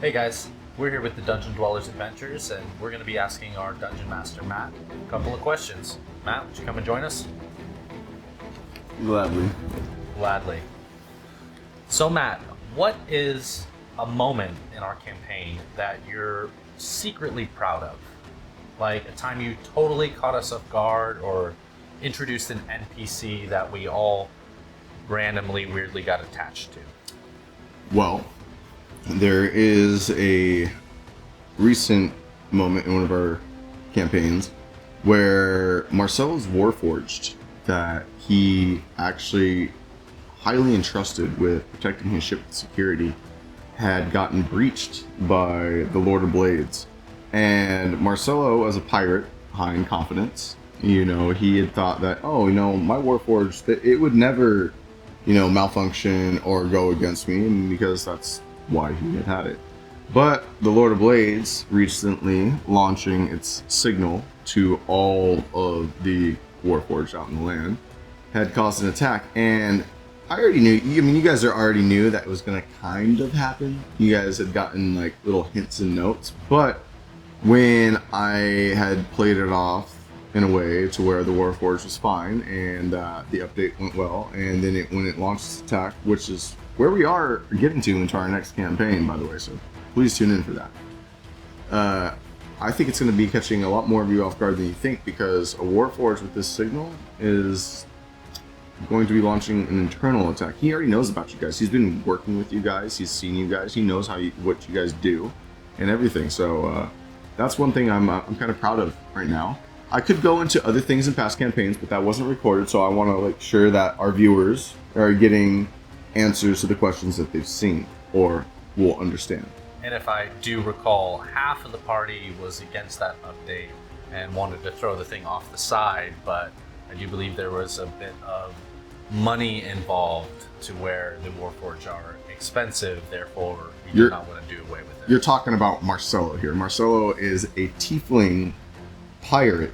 Hey guys, we're here with the Dungeon Dwellers Adventures, and we're going to be asking our Dungeon Master Matt a couple of questions. Matt, would you come and join us? Gladly. Gladly. So Matt, what is a moment in our campaign that you're secretly proud of? Like a time you totally caught us off guard or introduced an NPC that we all randomly, weirdly got attached to? Well, there is a recent moment in one of our campaigns where Marcelo's Warforged, that he actually highly entrusted with protecting his ship's security, had gotten breached by the Lord of Blades. And Marcelo, as a pirate, high in confidence, he had thought that, my Warforged, that it would never, malfunction or go against me, and because that's why he had it. But the Lord of Blades recently launching its signal to all of the Warforged out in the land had caused an attack, and I already knew, you guys already knew that it was going to kind of happen. You guys had gotten like little hints and notes, but when I had played it off in a way to where the Warforged was fine and the update went well, and then when it launched its attack, which is where we are getting to into our next campaign, by the way, so please tune in for that. I think it's going to be catching a lot more of you off guard than you think, because a Warforged with this signal is going to be launching an internal attack. He already knows about you guys. He's been working with you guys. He's seen you guys. He knows what you guys do and everything. So that's one thing I'm kind of proud of right now. I could go into other things in past campaigns, but that wasn't recorded, so I want to make sure that our viewers are getting answers to the questions that they've seen or will understand. And if I do recall, half of the party was against that update and wanted to throw the thing off the side, but I do believe there was a bit of money involved to where the Warforged are expensive, therefore we do not want to do away with it. You're talking about Marcelo here. Marcelo is a tiefling pirate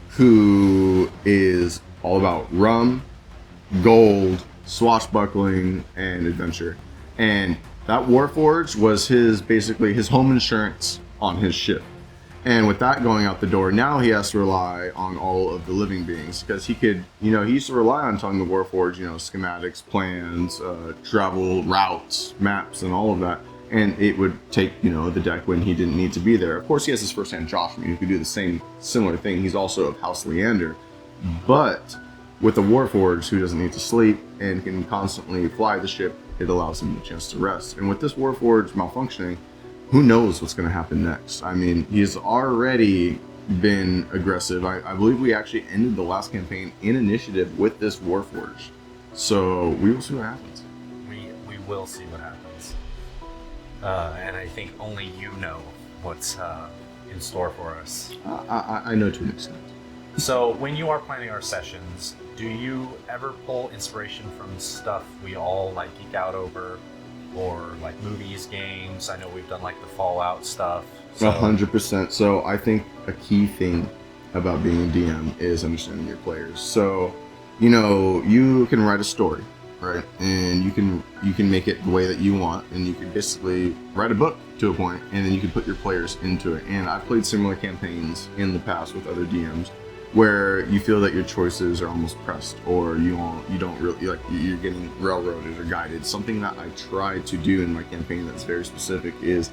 who is all about rum, gold, swashbuckling, and adventure. And that Warforged was basically his home insurance on his ship. And with that going out the door, now he has to rely on all of the living beings, because he used to rely on telling the Warforged, schematics, plans, travel routes, maps, and all of that. And it would take, the deck when he didn't need to be there. Of course, he has his first-hand Joshua, who could do the similar thing. He's also of House Leander. But with a Warforged who doesn't need to sleep and can constantly fly the ship, it allows him a chance to rest. And with this Warforged malfunctioning, who knows what's going to happen next? He's already been aggressive. I believe we actually ended the last campaign in initiative with this Warforged. So we will see what happens. We will see what happens. And I think only you know what's in store for us. I know to an extent. So when you are planning our sessions, do you ever pull inspiration from stuff we all geek out over, or like movies, games? I know we've done like the Fallout stuff. 100%. So I think a key thing about being a DM is understanding your players. So, you can write a story, right? And you can make it the way that you want, and you can basically write a book to a point, and then you can put your players into it. And I've played similar campaigns in the past with other DMs where you feel that your choices are almost pressed, or you don't really you're getting railroaded or guided. Something that I try to do in my campaign that's very specific is,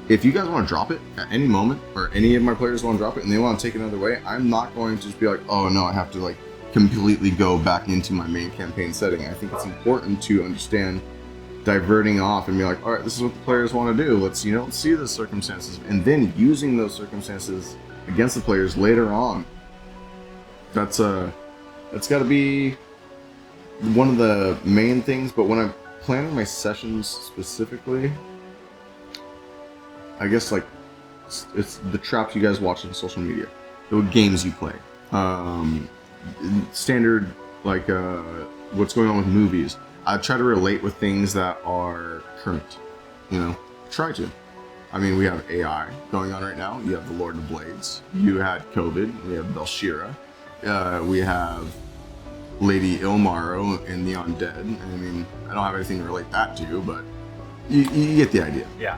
if you guys want to drop it at any moment, or any of my players want to drop it and they want to take it another way, I'm not going to just be like, oh no, I have to completely go back into my main campaign setting. I think it's important to understand diverting off and be like, all right, this is what the players want to do. Let's see the circumstances, and then using those circumstances against the players later on. That's got to be one of the main things. But when I'm planning my sessions specifically, I guess it's the traps you guys watch on social media, the games you play, standard what's going on with movies. I try to relate with things that are current. Try to. We have AI going on right now. You have the Lord of Blades. You had COVID. We have Belshira. We have Lady Ilmaro and the Undead. I don't have anything to relate that to, but You get the idea. Yeah.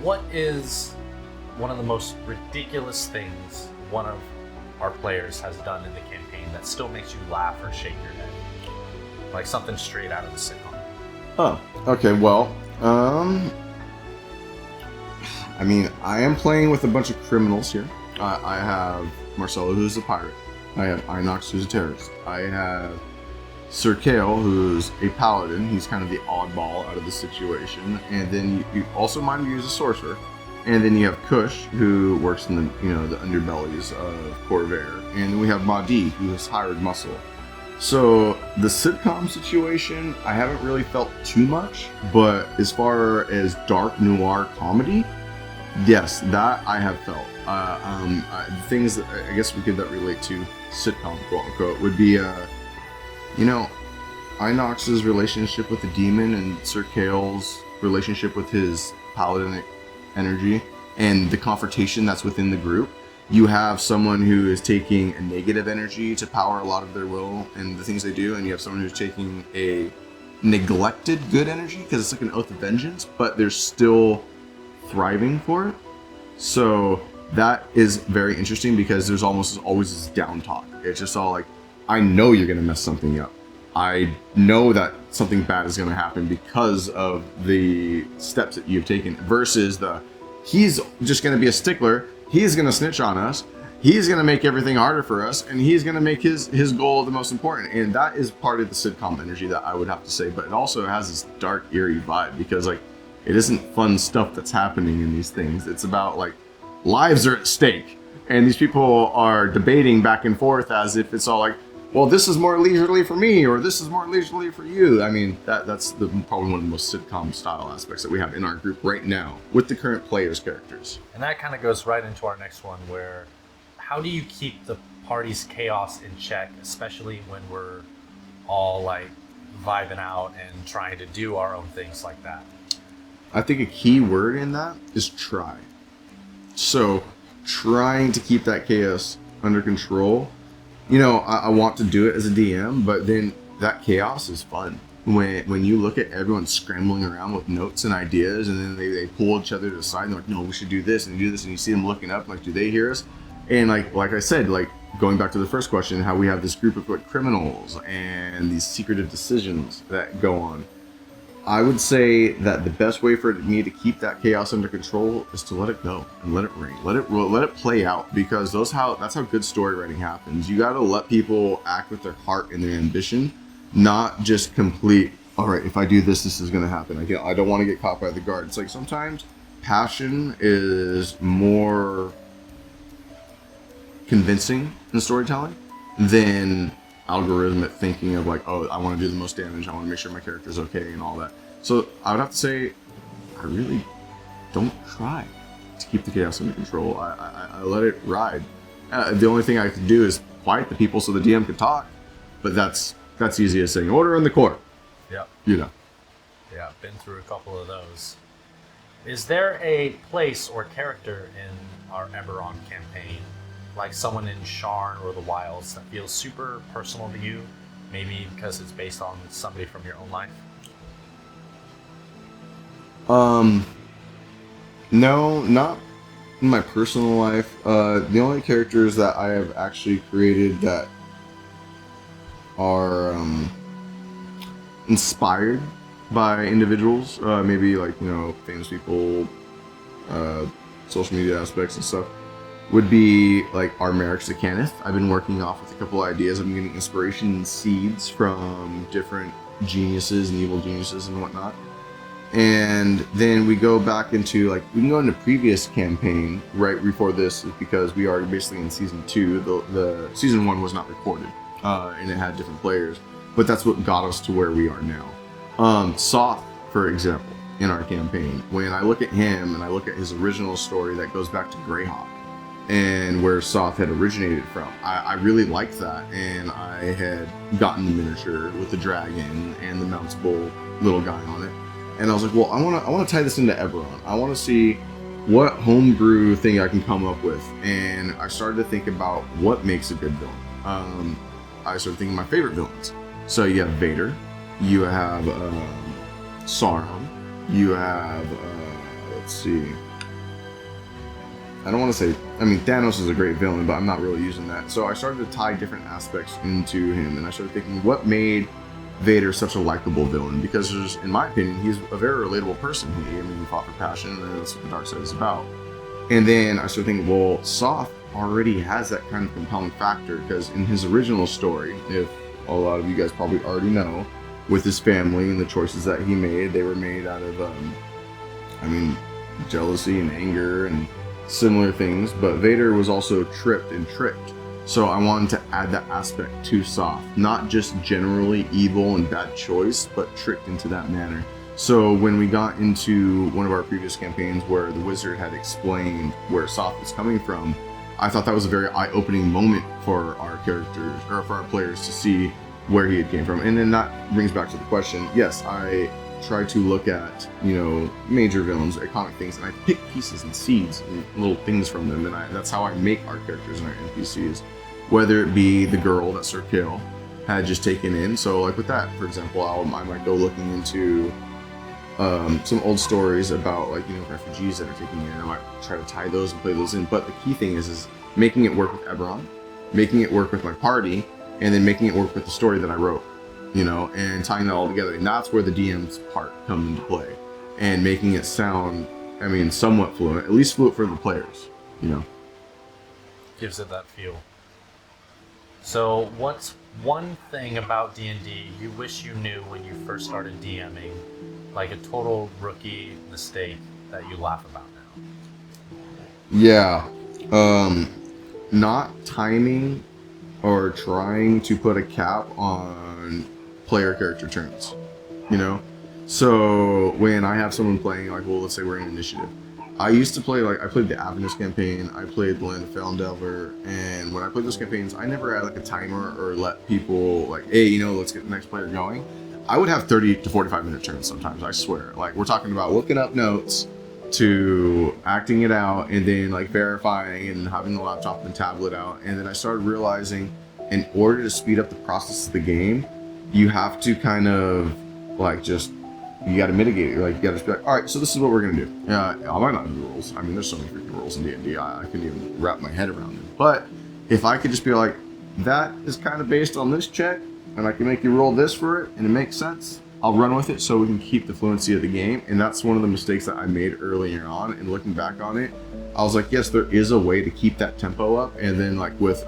What is one of the most ridiculous things one of our players has done in the campaign that still makes you laugh or shake your head? Like something straight out of the sitcom. Oh, okay. Well, I mean, I am playing with a bunch of criminals here. I have Marcelo, who's a pirate. I have Inox, who's a terrorist. I have Sir Kale, who's a paladin. He's kind of the oddball out of the situation. And then you also mind me as a sorcerer. And then you have Kush, who works in the the underbellies of Corvair. And then we have Mahdi, who is hired muscle. So the sitcom situation, I haven't really felt too much. But as far as dark noir comedy, yes, that I have felt. The things that I guess we could that relate to sitcom, quote unquote, would be Inox's relationship with the demon and Sir Kale's relationship with his paladinic energy and the confrontation that's within the group. You have someone who is taking a negative energy to power a lot of their will and the things they do, and you have someone who's taking a neglected good energy because it's like an oath of vengeance, but they're still thriving for it. So that is very interesting because there's almost always this down talk. It's just all like, I know you're gonna mess something up. I know that something bad is gonna happen because of the steps that you've taken, versus he's just gonna be a stickler, he's gonna snitch on us, he's gonna make everything harder for us, and he's gonna make his goal the most important. And that is part of the sitcom energy that I would have to say, but it also has this dark, eerie vibe because like, it isn't fun stuff that's happening in these things. It's about like lives are at stake, and these people are debating back and forth as if it's all like, well, this is more leisurely for me, or this is more leisurely for you. I mean, that's probably one of the most sitcom style aspects that we have in our group right now with the current players' characters. And that kind of goes right into our next one, where how do you keep the party's chaos in check, especially when we're all like vibing out and trying to do our own things like that? I think a key word in that is try. So trying to keep that chaos under control. I want to do it as a DM, but then that chaos is fun. When you look at everyone scrambling around with notes and ideas, and then they pull each other to the side and they're like, no, we should do this and do this, and you see them looking up like, do they hear us? And like I said, like going back to the first question, how we have this group of like criminals and these secretive decisions that go on. I would say that the best way for me to keep that chaos under control is to let it go and let it rain, let it play out, because that's how good story writing happens. You got to let people act with their heart and their ambition, not just complete. All right, if I do this, this is going to happen. I don't want to get caught by the guard. It's like sometimes passion is more convincing in storytelling than algorithmic thinking of like, oh, I want to do the most damage, I want to make sure my character's okay and all that. So I would have to say, I really don't try to keep the chaos under control. I let it ride. The only thing I could do is quiet the people so the DM could talk, but that's easy as saying order in the court. Yeah. Yeah, been through a couple of those. Is there a place or character in our Eberon campaign, like someone in Sharn or the Wilds, that feels super personal to you? Maybe because it's based on somebody from your own life? No, not in my personal life. The only characters that I have actually created that are inspired by individuals, maybe like famous people, social media aspects and stuff, would be like our Merrick's to Kenneth. I've been working off with a couple ideas. I'm getting inspiration and seeds from different geniuses and evil geniuses and whatnot. And then we go back into we can go into previous campaign right before this, because we are basically in season 2. The season 1 was not recorded, and it had different players, but that's what got us to where we are now. Soth, for example, in our campaign, when I look at him and I look at his original story that goes back to Greyhawk and where Soth had originated from, I really liked that, and I had gotten the miniature with the dragon and the mountable little guy on it. And I was like, well, I want to tie this into Eberon. I want to see what homebrew thing I can come up with. And I started to think about what makes a good villain. I started thinking my favorite villains. So you have Vader, you have Sauron, You have, let's see. I don't want to say, I mean, Thanos is a great villain, but I'm not really using that. So I started to tie different aspects into him, and I started thinking, what made Vader such a likable villain? Because there's, in my opinion, he's a very relatable person. He fought for passion, and that's what the dark side is about. And then I started thinking, well, Soth already has that kind of compelling factor, because in his original story, if a lot of you guys probably already know, with his family and the choices that he made, they were made out of, jealousy and anger and similar things, but Vader was also tripped and tricked. So I wanted to add that aspect to Soth, not just generally evil and bad choice, but tricked into that manner. So when we got into one of our previous campaigns where the wizard had explained where Soth was coming from, I thought that was a very eye-opening moment for our characters, or for our players, to see where he had came from. And then that brings back to the question. Yes, I try to look at, major villains, iconic things, and I pick pieces and seeds and little things from them, and that's how I make our characters and our NPCs. Whether it be the girl that Sir Kale had just taken in. So like with that, for example, I might go looking into some old stories about refugees that are taken in. I might try to tie those and play those in. But the key thing is making it work with Eberon, making it work with my party, and then making it work with the story that I wrote. And tying that all together. And that's where the DM's part comes into play. And making it sound, somewhat fluent, at least fluent for the players, Gives it that feel. So what's one thing about D&D you wish you knew when you first started DMing? Like a total rookie mistake that you laugh about now? Yeah. Not timing or trying to put a cap on player character turns, So when I have someone playing, let's say we're in initiative, I used to play, I played the Avernus campaign, I played the Land of Feldelver, and when I played those campaigns, I never had a timer or let people hey, let's get the next player going. I would have 30 to 45 minute turns sometimes, I swear. We're talking about looking up notes to acting it out, and then verifying and having the laptop and tablet out. And then I started realizing, in order to speed up the process of the game, you have to kind of you got to mitigate it. You got to just be all right, so this is what we're gonna do. I might not know the rules. There's so many freaking rules in D&D. I couldn't even wrap my head around them. But if I could just be that is kind of based on this check, and I can make you roll this for it, and it makes sense, I'll run with it so we can keep the fluency of the game. And that's one of the mistakes that I made earlier on. And looking back on it, I was yes, there is a way to keep that tempo up. And then with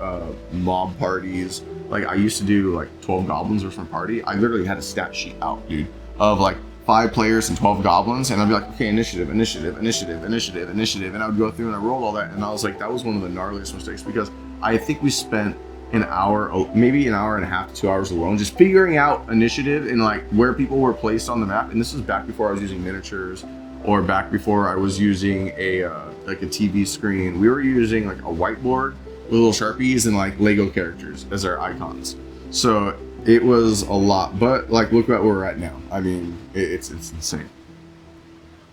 mob parties, I used to do 12 goblins or some party. I literally had a stat sheet out, dude, of 5 players and 12 goblins, and I'd be okay, initiative, and I would go through and I rolled all that, and I was that was one of the gnarliest mistakes, because I think we spent an hour, maybe an hour and a half to 2 hours alone, just figuring out initiative and where people were placed on the map. And this is back before I was using miniatures, or back before I was using a TV screen. We were using a whiteboard with little Sharpies and Lego characters as our icons. So it was a lot, but look at where we're at now. It's insane.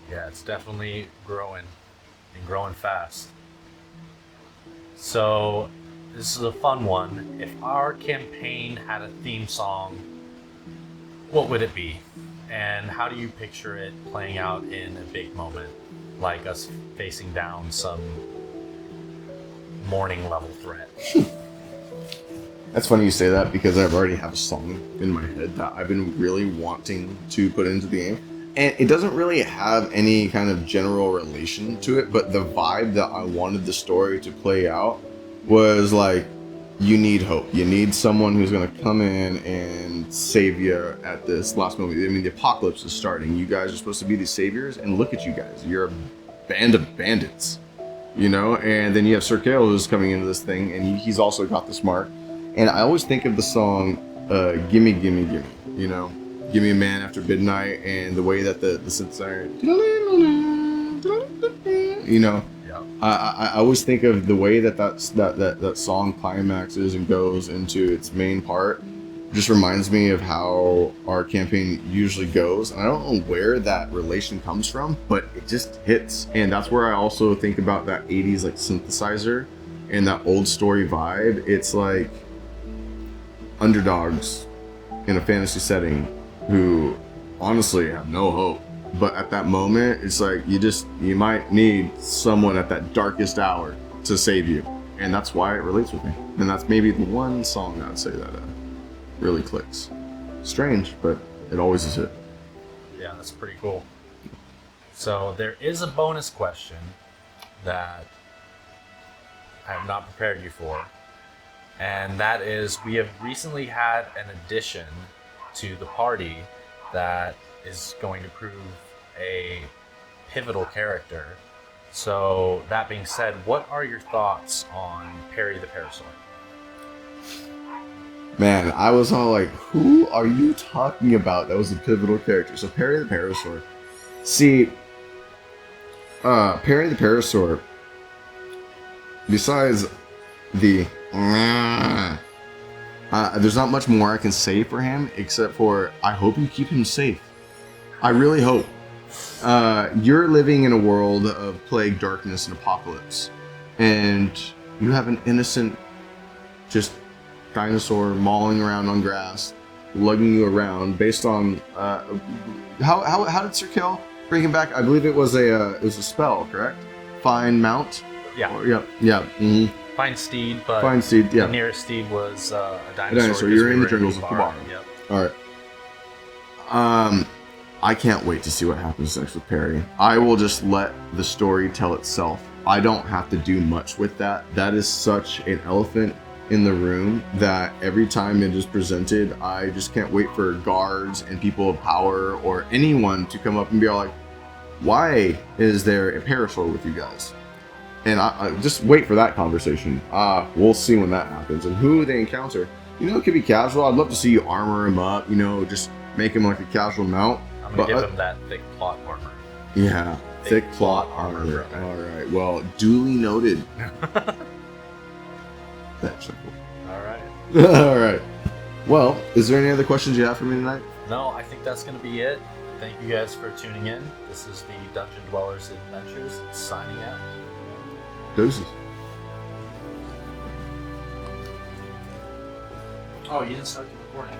Yeah, it's definitely growing, and growing fast. So this is a fun one. If our campaign had a theme song, what would it be? And how do you picture it playing out in a big moment, like us facing down some morning level threat? That's funny you say that, because I already have a song in my head that I've been really wanting to put into the game. And it doesn't really have any kind of general relation to it, but the vibe that I wanted the story to play out was you need hope. You need someone who's going to come in and save you at this last moment. The apocalypse is starting. You guys are supposed to be the saviors, and look at you guys. You're a band of bandits, And then you have Sir Kale who's coming into this thing, and he's also got this mark. And I always think of the song, Gimme, Gimme, Gimme, Give Me a Man After Midnight, and the way that the synthesizer, Yeah. I always think of the way that song climaxes and goes into its main part. Just reminds me of how our campaign usually goes. And I don't know where that relation comes from, but it just hits. And that's where I also think about that 80s synthesizer and that old story vibe. It's underdogs in a fantasy setting who honestly have no hope, but at that moment, it's like you might need someone at that darkest hour to save you, and that's why it relates with me. And that's maybe the one song I'd say that really clicks. Strange, but it always is it. Yeah, that's pretty cool. So there is a bonus question that I have not prepared you for, and that is, we have recently had an addition to the party that is going to prove a pivotal character. So that being said, what are your thoughts on Perry the Parasaur? Man, I was all like, who are you talking about? That was a pivotal character. So Perry the Parasaur. See, Perry the Parasaur, besides the there's not much more I can say for him except for I hope you keep him safe. I really hope. You're living in a world of plague, darkness, and apocalypse, and you have an innocent, just dinosaur mauling around on grass, lugging you around based on how did Sir Kill bring him back? I believe it was a spell, correct? Find mount. Yeah. Yeah. Mm-hmm. Find steed, but Find steed. Yeah. the nearest steed was a dinosaur. A dinosaur. 'cause You're we in the were jungles of Eberon. Kubar. Yep. All right. I can't wait to see what happens next with Perry. I will just let the story tell itself. I don't have to do much with that. That is such an elephant in the room that every time it is presented, I just can't wait for guards and people of power or anyone to come up and be all like, why is there a parasaur with you guys? And I just wait for that conversation. We'll see when that happens and who they encounter. You know, it could be casual. I'd love to see you armor him up, you know, just make him like a casual mount. I'm going to give him that thick plot armor. Yeah, thick plot armor. All right, well, duly noted. That chuckle. All right. All right. Well, is there any other questions you have for me tonight? No, I think that's going to be it. Thank you guys for tuning in. This is the Dungeon Dwellers Adventures signing out. Doses. Oh, you didn't start the recording.